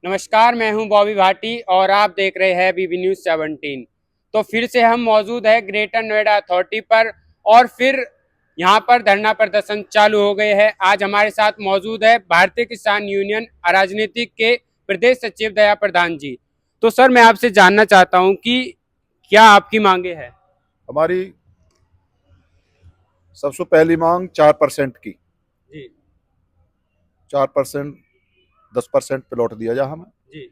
नमस्कार, मैं हूं बॉबी भाटी और आप देख रहे हैं बीबी न्यूज 17। तो फिर से हम मौजूद है ग्रेटर नोएडा अथॉरिटी पर और फिर यहां पर धरना प्रदर्शन चालू हो गए हैं। आज हमारे साथ मौजूद है भारतीय किसान यूनियन अराजनीतिक के प्रदेश सचिव दया प्रधान जी। तो सर, मैं आपसे जानना चाहता हूं कि क्या आपकी मांगे हैं? हमारी सबसे पहली मांग 4% की। जी 4%, 10% प्लॉट दिया जा, हमें जी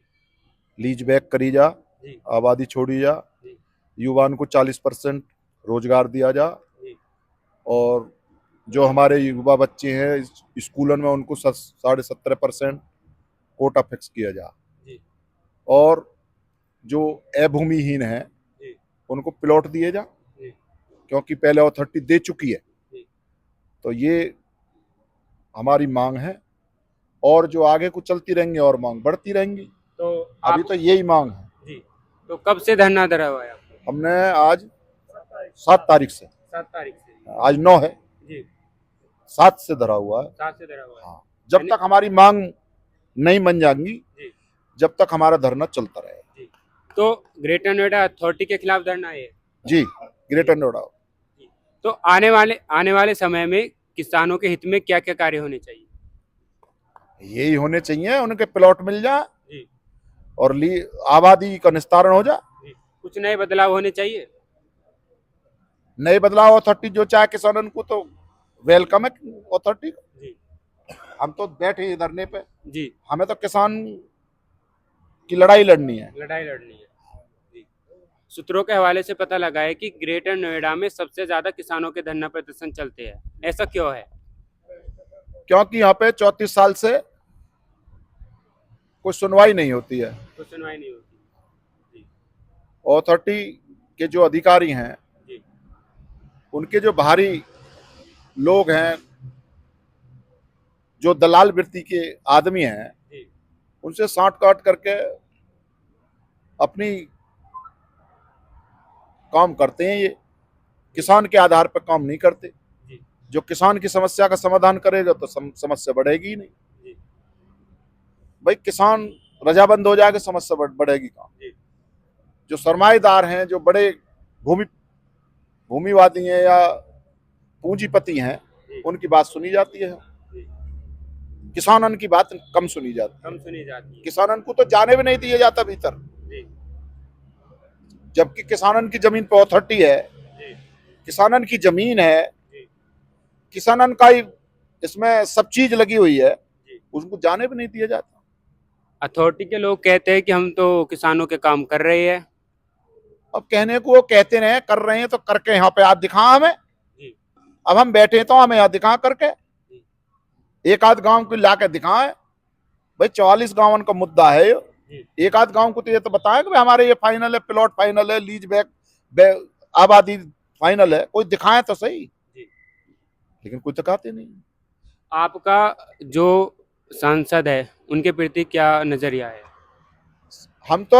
लीज बैक करी जा, जी आबादी छोड़ी जा, जी युवाओं को 40% रोजगार दिया जा, जी और जो हमारे युवा बच्चे हैं स्कूलों में उनको 17.5% कोटा फिक्स किया जा, जी और जो अभूमिहीन है जी उनको प्लॉट दिए जा, जी क्योंकि पहले अथॉरिटी दे चुकी है। जी। तो ये हमारी मांग है, और जो आगे को चलती रहेंगी और मांग बढ़ती रहेंगी। तो अभी आप तो यही मांग है। जी, तो कब से धरना धरा हुआ है आपको? हमने आज 7 तारीख से, 7 तारीख से। आज 9 है, जी 7 से धरा हुआ है। 7 से धरा हुआ है। हाँ, जब यानी तक हमारी मांग नहीं बन जाएंगी, जी जब तक हमारा धरना चलता रहेगा। जी। तो ग्रेटर नोएडा अथॉरिटी के खिलाफ धरना है ये? जी, जी ग्रेटर नोएडा। जी। तो आने वाले समय में किसानों के हित में क्या क्या कार्य होने चाहिए? यही होने चाहिए, उनके प्लॉट मिल जाए जी और आबादी का निस्तारण हो जाए। जी। कुछ नए बदलाव होने चाहिए। नए बदलाव अथॉरिटी जो चाहे किसानों को तो वेलकम है अथॉरिटी। जी हम तो बैठे हैं धरने पे, जी। हमें तो किसान की लड़ाई लड़नी है। लड़ाई लड़नी है। जी। सूत्रों के हवाले से पता लगा है कि ग्रेटर नोएडा में सबसे ज्यादा किसानों के धरना प्रदर्शन चलते हैं। ऐसा क्यों है? क्योंकि यहाँ पे 34 साल से कोई सुनवाई नहीं होती है। कुछ सुनवाई नहीं होती। जी अथॉरिटी के जो अधिकारी हैं, जी उनके जो बाहरी लोग हैं, जो दलाल वृत्ति के आदमी हैं, जी उनसे साठ काट करके अपनी काम करते हैं। ये किसान के आधार पर काम नहीं करते। जी जो किसान की समस्या का समाधान करेगा तो समस्या बढ़ेगी ही नहीं। जी भाई किसान रजाबंद हो जाएगा, समस्या बढ़ेगी कहाँ। जी जो सरमाएदार हैं, जो बड़े भूमि भूमिवादी हैं या पूंजीपति हैं, जी उनकी बात सुनी जाती है। जी। किसानन की बात कम सुनी जाती है। कम सुनी जाती है। किसानन को तो जाने भी नहीं दिया जाता भीतर, जी जबकि किसानन की जमीन पर अथॉरिटी है, जी किसानन की जमीन है, जी किसानन का ही इसमें सब चीज लगी हुई है, जी। उनको जाने भी नहीं दिया जाता। अथॉरिटी के लोग कहते हैं कि हम तो किसानों के काम कर रहे हैं। अब कहने को वो कहते रहे, कर रहे हैं तो करके यहाँ पे आज दिखा हमें। जी अब हम बैठे तो हमें यहाँ दिखा करके, जी एक आध गांव को ला के दिखाएं। भाई 44 गांवन का मुद्दा है ये। जी एक आध गांव को तो ये तो बताएं कि भाई हमारे ये फाइनल है, प्लॉट फाइनल है, लीज आबादी फाइनल है, कोई दिखाएं तो सही। जी। लेकिन कोई दिखाते नहीं। आपका जो सांसद है उनके प्रति क्या नजरिया है? हम तो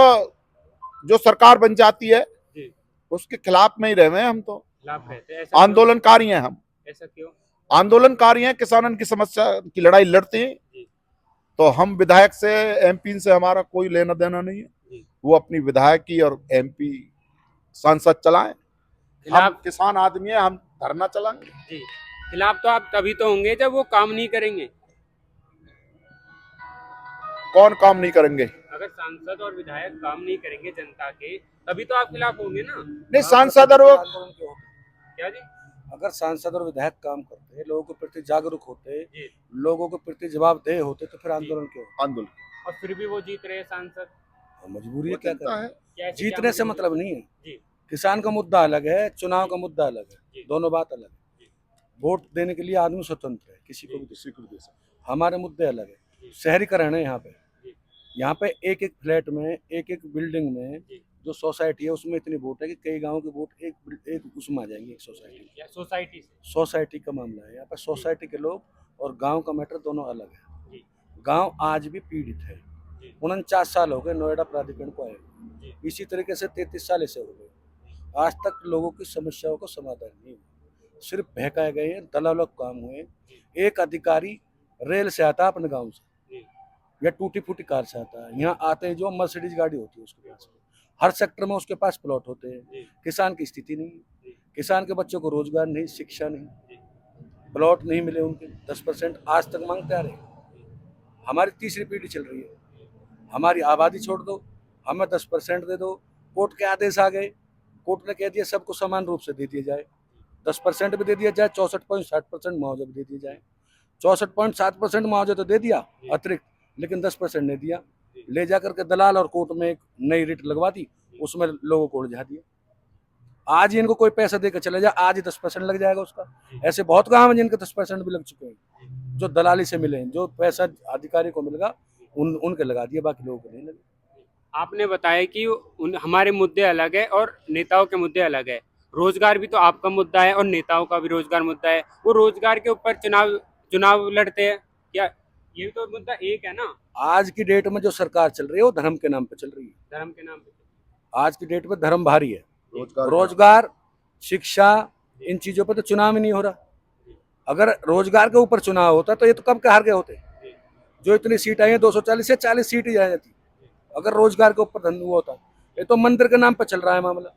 जो सरकार बन जाती है जी। उसके खिलाफ में ही रहे हैं। हम तो खिलाफ रहते हैं, ऐसा क्यों? आंदोलनकारी हैं। हम ऐसा क्यों? आंदोलनकारी हैं, किसानों की समस्या की लड़ाई लड़ते हैं। जी तो हम विधायक से, एमपी से हमारा कोई लेना देना नहीं है। जी। वो अपनी विधायकी और एमपी सांसद चलाएं। हम खिलाफ। किसान आदमी है, हम धरना चलाएंगे। जी। खिलाफ तो आप तभी तो होंगे जब वो काम नहीं करेंगे। कौन काम नहीं करेंगे? अगर सांसद और विधायक काम नहीं करेंगे जनता के, तभी तो आप खिलाफ होंगे ना। नहीं, सांसद और वो आंदोलन क्यों होते? क्या जी? अगर सांसद और विधायक काम करते, लोगों के प्रति जागरूक होते, जी लोगों के प्रति जवाबदेह होते, तो फिर जी। आंदोलन क्यों? आंदोलन और फिर भी वो जीत रहे हैं सांसद। मजबूरी है, वो क्या जनता करें? है। क्या ऐसी क्या जीतने से मजबूरी? मतलब नहीं है। जी किसान का मुद्दा अलग है, चुनाव का मुद्दा अलग जी। है, दोनों बात अलग जी। है। वोट देने के लिए आदमी स्वतंत्र है, किसी को भी किसी को भी दे सकते। हमारे मुद्दे अलग है। जी। शहरीकरण है यहाँ पे। जी। यहाँ पे एक एक फ्लैट में, एक एक बिल्डिंग में जी। जो सोसाइटी है उसमें इतनी वोट है कि कई गाँव के वोट एक उसमें आ जाएंगे, एक सोसाइटी। या सोसाइटी से। सोसाइटी का मामला है यहाँ पे। सोसाइटी के लोग और गांव का मैटर दोनों अलग है। जी गांव आज भी पीड़ित है। जी 49 साल हो गए नोएडा प्राधिकरण को आए, जी इसी तरीके से 33 साल ऐसे हो गए। आज तक लोगों की समस्याओं का समाधान नहीं हुआ, सिर्फ बहकाए गए हैं, दलालों काम हुए। जी एक अधिकारी रेल से आता अपने गाँव से, जी या टूटी फूटी कार से आता है। यहाँ आते हैं जो मर्सिडीज गाड़ी होती है उसके पास, हर सेक्टर में उसके पास प्लॉट होते हैं। किसान की स्थिति नहीं, किसान के बच्चों को रोजगार नहीं, शिक्षा नहीं, प्लॉट नहीं मिले उनके 10% आज तक मांगते आ रहे हैं। हमारी तीसरी पीढ़ी चल रही है, हमारी आबादी छोड़ दो, हमें 10% दे दो। कोर्ट के आदेश आ गए, कोर्ट ने कह दिया सबको समान रूप से दे दिया जाए, 10% भी दे दिया जाए, 64.60% मुआवजा भी दे दिया जाए। 64.7% मुआवजा तो दे दिया अतिरिक्त, लेकिन 10% नहीं दिया। ले जाकर के दलाल और कोर्ट में एक नई रिट लगवा दी, उसमें लोगों को उलझा दिया। आज ही इनको कोई पैसा देकर चले जाए, आज ही 10% लग जाएगा उसका। ऐसे बहुत काम है जिनके 10% भी लग चुके हैं, जो दलाली से मिले हैं। जो पैसा अधिकारी को मिलेगा उनके लगा दिए, बाकी लोगों को नहीं लगे। आपने बताया कि हमारे मुद्दे अलग है और नेताओं के मुद्दे अलग है। रोजगार भी तो आपका मुद्दा है और नेताओं का भी रोजगार मुद्दा है। वो रोजगार के ऊपर चुनाव लड़ते हैं क्या? ये भी तो मुद्दा एक है ना। आज की डेट में जो सरकार चल रही है वो धर्म के नाम पे चल रही है। धर्म के नाम पे आज की डेट में धर्म भारी है। रोजगार रोजगार, शिक्षा, इन चीजों पर तो चुनाव ही नहीं हो रहा। अगर रोजगार के ऊपर चुनाव होता तो ये तो कब के हार गए होते। जो इतनी सीट आई है 240 से 40 सीट ही आ जाती अगर रोजगार के ऊपर धन हुआ होता। ये तो मंदिर के नाम पर चल रहा है मामला।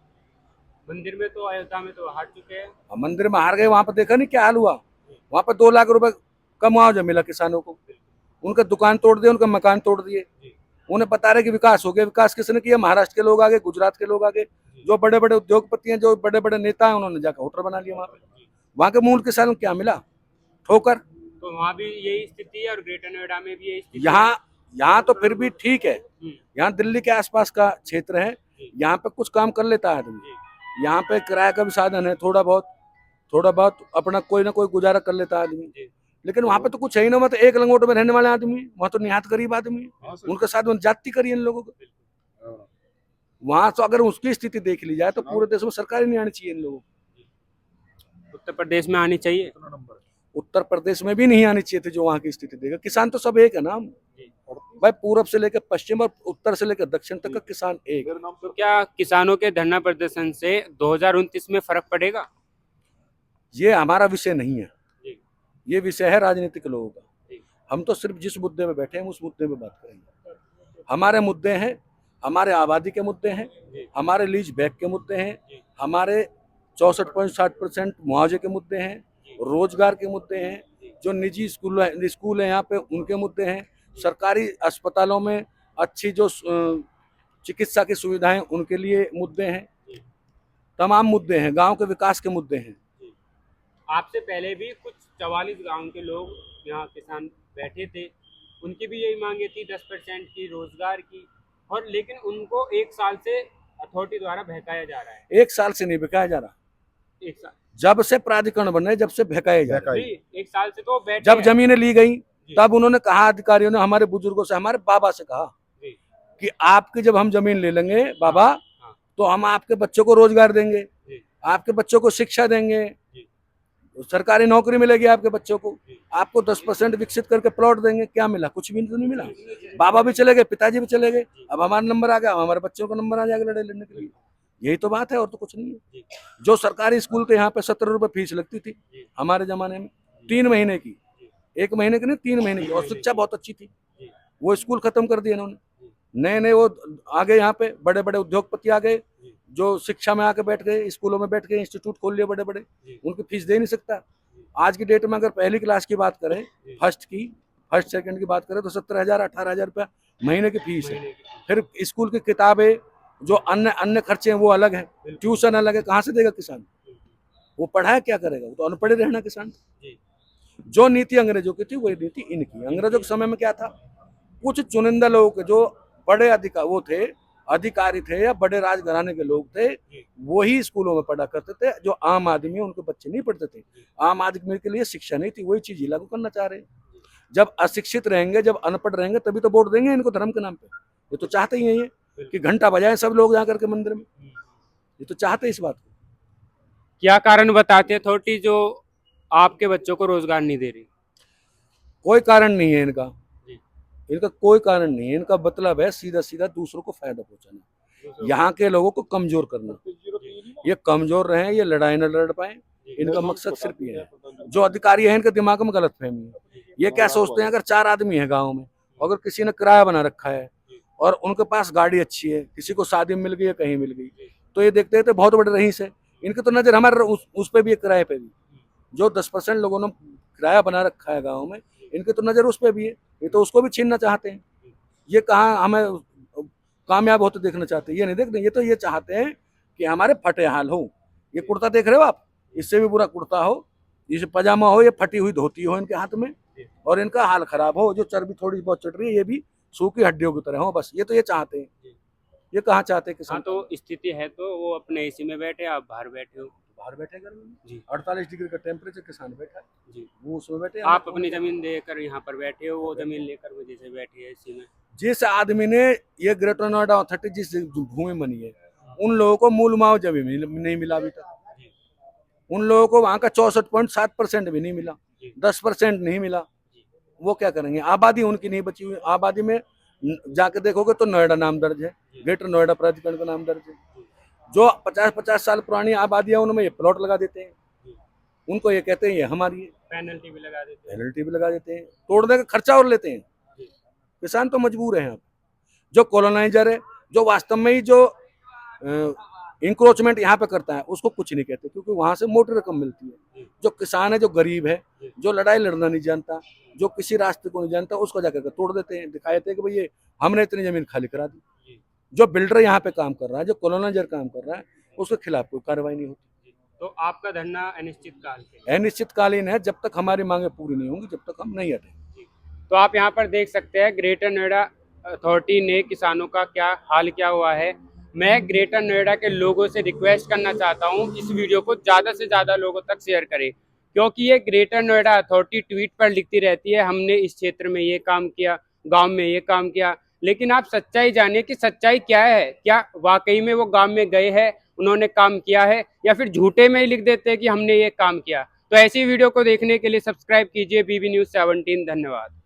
मंदिर में तो अयोध्या में तो हार चुके हैं। मंदिर में हार गए, वहां पर देखा नहीं क्या हाल हुआ। वहां पर 2 लाख रुपए का मुआवजा मिला किसानों को, उनका दुकान तोड़ दिए, उनका मकान तोड़ दिए। उन्हें बता रहे कि विकास हो गया। विकास किसने किया? महाराष्ट्र के लोग आगे, गुजरात के लोग आगे, जो बड़े बड़े उद्योगपति हैं, जो बड़े बड़े नेता हैं, उन्होंने जाकर होटल बना लिया वहां पे। वहां के मूल किसानों को क्या मिला? ठोकर। तो वहाँ भी यही स्थिति है और ग्रेटर नोएडा में भी यही स्थिति यहाँ तो फिर भी ठीक है। यहाँ दिल्ली के आसपास का क्षेत्र है, यहाँ पे कुछ काम कर लेता है आदमी। यहाँ पे किराए का भी साधन है, थोड़ा बहुत अपना कोई ना कोई गुजारा कर लेता है आदमी। लेकिन वहां पे तो कुछ है ही ना। मतलब एक लंगोट में रहने वाले आदमी, वहां तो निहात गरीब आदमी, उनके साथ जाति करी इन लोगों को। वहां तो अगर उसकी स्थिति देख ली जाए तो पूरे देश में सरकार ही नहीं आनी चाहिए इन लोगों को। उत्तर प्रदेश में आनी चाहिए। उत्तर प्रदेश में भी नहीं आनी चाहिए थी जो वहां की स्थिति देगा। किसान तो सब एक है ना भाई, पूरब से लेकर पश्चिम और उत्तर से लेकर दक्षिण तक का किसान एक। तो क्या किसानों के धरना प्रदर्शन से 2029 में फर्क पड़ेगा? ये हमारा विषय नहीं है, ये विषय है राजनीतिक लोगों का। हम तो सिर्फ जिस मुद्दे में बैठे हैं उस मुद्दे में बात करेंगे। हमारे मुद्दे हैं, हमारे आबादी के मुद्दे हैं, हमारे लीज बैक के मुद्दे हैं, हमारे 64.60% मुआवजे के मुद्दे हैं, रोजगार के मुद्दे हैं, जो निजी स्कूल है यहाँ पे उनके मुद्दे हैं, सरकारी अस्पतालों में अच्छी जो चिकित्सा की सुविधाएं उनके लिए मुद्दे हैं। तमाम मुद्दे हैं, गांव के विकास के मुद्दे हैं। आपसे पहले भी कुछ 44 गांव के लोग यहाँ किसान बैठे थे, उनकी भी यही मांगे थी 10% की, रोजगार की, और लेकिन उनको 1 साल से अथॉरिटी द्वारा बहकाया जा रहा है। 1 साल से नहीं बहकाया जा रहा, 1 साल जब से प्राधिकरण बने जब से बहकाया जा रहा है। 1 साल से तो बैठे जब हैं। जमीनें ली गई तब उन्होंने कहा, अधिकारियों ने हमारे बुजुर्गों से, हमारे बाबा से कहा कि आपकी जब हम जमीन ले लेंगे बाबा, तो हम आपके बच्चों को रोजगार देंगे, आपके बच्चों को शिक्षा देंगे, सरकारी नौकरी मिलेगी आपके बच्चों को, आपको 10% विकसित करके प्लॉट देंगे। क्या मिला? कुछ भी तो नहीं मिला। बाबा भी चले गए, पिताजी भी चले गए, अब हमारा नंबर आ गया, अब हमारे बच्चों का नंबर आ जाएगा लड़ने के लिए। यही तो बात है, और तो कुछ नहीं है। जो सरकारी स्कूल के यहाँ पे 17 रुपए फीस लगती थी हमारे जमाने में, 3 महीने की, 1 महीने की नहीं 3 महीने की, और शिक्षा बहुत अच्छी थी। वो स्कूल खत्म कर दिए इन्होंने। नए वो आ गए, यहाँ पे बड़े बड़े उद्योगपति आ गए, जो शिक्षा में आके बैठ गए, स्कूलों में बैठ गए, इंस्टीट्यूट खोल लिए बड़े बड़े, उनकी फीस दे नहीं सकता। आज की डेट में अगर पहली क्लास की बात करें, फर्स्ट सेकंड की बात करें, तो 17,000 18,000 रुपया महीने की फीस है। फिर स्कूल की किताबें, जो अन्य खर्चे हैं वो अलग है, ट्यूशन अलग है। कहाँ से देगा किसान? वो पढ़ाया क्या करेगा? वो तो अनपढ़ रहना किसान। जो नीति अंग्रेजों की थी वही नीति इनकी। अंग्रेजों के समय में क्या था? कुछ चुनिंदा लोगों के जो बड़े अधिकारी थे या बड़े राजघराने के लोग थे, वही स्कूलों में पढ़ा करते थे। जो आम आदमी, उनके बच्चे नहीं पढ़ते थे। आम आदमी के लिए शिक्षा नहीं थी, वही चीज ही लागू करना चाह रहे हैं। जब अशिक्षित रहेंगे, जब अनपढ़ रहेंगे, तभी तो वोट देंगे इनको धर्म के नाम पे। ये तो चाहते ही है कि घंटा बजाए सब लोग जाकर के मंदिर में, ये तो चाहते इस बात को। क्या कारण बताते अथॉरिटी जो आपके बच्चों को रोजगार नहीं दे रही? कोई कारण नहीं है इनका कोई कारण नहीं है। इनका मतलब है सीधा सीधा दूसरों को फायदा पहुंचाना, यहाँ के लोगों को कमजोर करना। ये कमजोर रहे, ये लड़ाई न लड़ पाए, इनका मकसद सिर्फ ये है। जो अधिकारी है इनके दिमाग में गलत फहमी है। ये क्या सोचते हैं, अगर 4 आदमी है गाँव में, अगर किसी ने किराया बना रखा है और उनके पास गाड़ी अच्छी है, किसी को शादी में मिल गई या कहीं मिल गई, तो ये देखते हैं तो बहुत बड़े रईस है, इनकी तो नजर हमारे उस पे भी है, किराए पे भी। जो 10% लोगों ने किराया बना रखा है गाँव में, इनकी तो नजर उस पे भी है, ये तो उसको भी छीनना चाहते हैं। ये कहाँ हमें कामयाब होते देखना चाहते हैं, ये नहीं देखते, ये तो ये चाहते हैं कि हमारे फटे हाल हो। ये कुर्ता देख रहे हो आप, इससे भी बुरा कुर्ता हो, इसे पजामा हो, ये फटी हुई धोती हो इनके हाथ में, और इनका हाल खराब हो, जो चर्बी थोड़ी बहुत चढ़ रही है ये भी सूखी हड्डियों की तरह हो, बस ये तो ये चाहते हैं। ये कहाँ चाहते हैं किसान? हाँ, तो स्थिति है तो वो अपने एसी में बैठे, आप बाहर बैठे हो। बाहर बैठे गर्मी में जी 48 डिग्री का टेम्परेचर, किसान बैठा है, जी। वो उसमें बैठे। आप अपनी जमीन देकर यहाँ पर बैठे हो, वो जमीन लेकर वजह से बैठी है एसी में। जिस आदमी ने ये ग्रेटर नोएडा अथॉरिटी जिस भूमि बनी है, उन लोगों को मूल मुआवजा भी नहीं मिला अभी तक। उन लोगों को वहाँ का 64.7% भी नहीं मिला, 10% नहीं मिला। वो क्या करेंगे? आबादी उनकी नहीं बची हुई, आबादी में जाके देखोगे तो नोएडा नाम दर्ज है, ग्रेटर नोएडा प्राधिकरण का नाम दर्ज है। जो 50-50 साल पुरानी आबादी है उनमें ये प्लॉट लगा देते हैं, उनको ये कहते हैं ये हमारी है, पेनल्टी भी लगा देते हैं। पेनल्टी भी लगा देते हैं, तोड़ने का खर्चा और लेते हैं। किसान तो मजबूर है। जो कॉलोनाइजर है, जो वास्तव में ही जो इंक्रोचमेंट यहाँ पे करता है, उसको कुछ नहीं कहते, क्योंकि वहां से मोटी रकम मिलती है। जो किसान है, जो गरीब है, जो लड़ाई लड़ना नहीं जानता, जो किसी रास्ते को नहीं जानता, उसको जाकर तोड़ देते हैं, दिखा देते हैं कि भाई ये हमने इतनी जमीन खाली करा दी। जो बिल्डर यहाँ पे काम कर रहा है, जो कॉलोनाइजर काम कर रहा है, उसके खिलाफ कोई कार्रवाई नहीं होती। तो आपका धरना अनिश्चितकाल के लिए? अनिश्चितकालीन है, जब तक हमारी मांगे पूरी नहीं होंगी, जब तक हम नहीं हटेंगे। तो आप यहाँ पर देख सकते हैं ग्रेटर नोएडा अथॉरिटी ने किसानों का क्या हाल क्या हुआ है। मैं ग्रेटर नोएडा के लोगों से रिक्वेस्ट करना चाहता हूँ इस वीडियो को ज़्यादा से ज़्यादा लोगों तक शेयर करें, क्योंकि ये ग्रेटर नोएडा अथॉरिटी ट्वीट पर लिखती रहती है हमने इस क्षेत्र में ये काम किया, गांव में ये काम किया, लेकिन आप सच्चाई जानिए कि सच्चाई क्या है। क्या वाकई में वो गांव में गए हैं, उन्होंने काम किया है, या फिर झूठे में ही लिख देते हैं कि हमने ये काम किया। तो ऐसी वीडियो को देखने के लिए सब्सक्राइब कीजिए BB News 17। धन्यवाद।